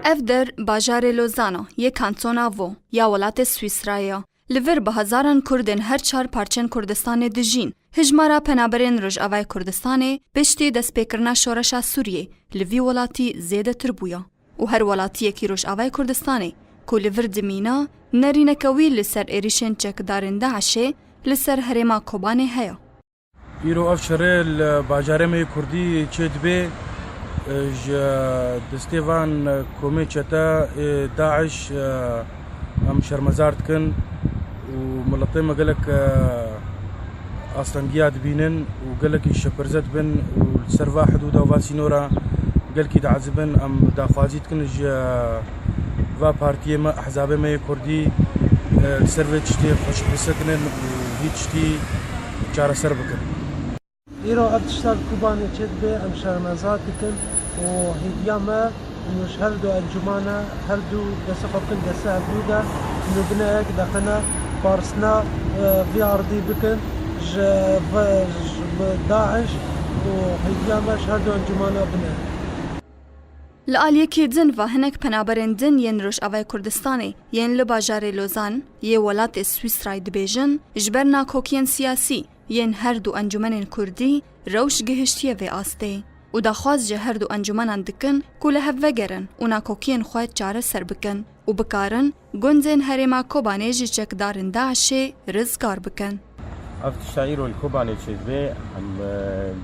اف در باجار لوزانا یه کانتونا وو یا ولات سویسرایا لور به هزاران کردن هر چهار پارچن کردستان دجین هجمارا پنابرین روجاوای کردستان پشتی دست پیکرنا شورشا سوریه لوی ولاتی زیده تر بویا و هر ولاتی کی روجاوای کردستان کو لور دمینا نرینکوی لسر ایریشن چکدارن داعشه لسر هرما کوبانه هیا ایرو افشاره باجار می کردی چد به دستیوان کومی چتا داعش ام شرمزارت کن و ملطی مقالك اصلنگیات بینن و قالك شپرزت بن و سروا حدود و واسینورا قالك دعزبن ام داخوازیت کنج و پارتی ما احزاب ما کردی سرو چتی خوش بسکنن و هیچتی چاره سر بکن ایرو ابتشتال کوبانه چد به ام شرمزارت کن و هیدیاما مش هر دو انجمانا هر دو دسقه بكل دسه بودا انه بناك دقنا بارسنا في ارضي بكن داعش وهيجامش هر دو انجمانا بنا لآلیکی دن و هنک پنابرین دن ین روش اوای کردستانی ین لباجار لوزان یه ولات سویسرای دبیجن جبرنا کوکین سیاسی ین هر دو انجمن کردی روش گهشتیه و آسته و داخواز جه هر دو انجمنان دکن کل هفوگرن و ناکوکین خواهد چاره سر بکن و بکارن گنزین هرما کوبانه جه چکدارن داعشه رزگار بکن. افتشايرو الكوباني تشيدبي ام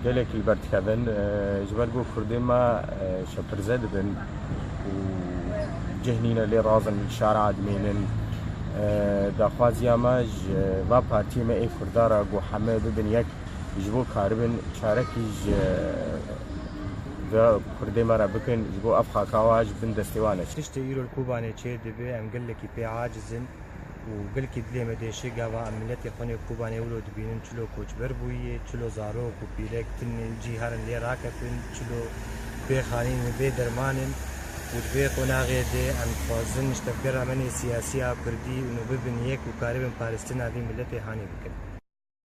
قالك البرتكابن جبرجو كردما شبرزد بن وجهنينا اللي رازن من شارع دمينن داخوازيا ماج و بارتي ما اي كردارا جو حمد بن يك جبو كاربن شاركي و كردما را بكن جبو افخا كاواج بن دستوانه تشتيرو الكوباني تشيدبي ام قالك بي عاجزن وقلكي دليما ديشي قاوا أمنيتي خوني كوباني ولو دبينن چلو كوچبر بويه چلو زارو كوبيلك تن جيهارن لي راكتن چلو بخانين بي درمانن ودبي قناغي دي ام خوازن نشتفكر عمني سياسية كردي ونو ببن يك وكاربن پالستينا دي ملتي هاني بكن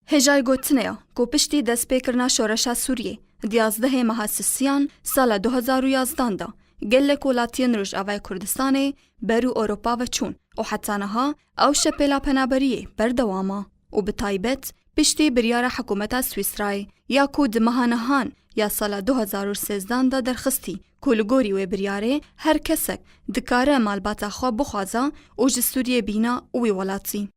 هجای گوتنیا کو پشتی دست پیکرنا شورشا سوریه 11 ماه سیان سال 2011 دا گلک ولاتین روش اوای کردستان برو اروپا و چون و حتی نها او شپیلا پنابریه بردواما و بتایبت پشتی بریار حکومت سویسرای یا کو دمهانهان یا سال 2013 دا درخستی کولگوری و بریاره هر کسک دکاره مالباتا خواه بخوازا و جسوریه بینا و ولاتی.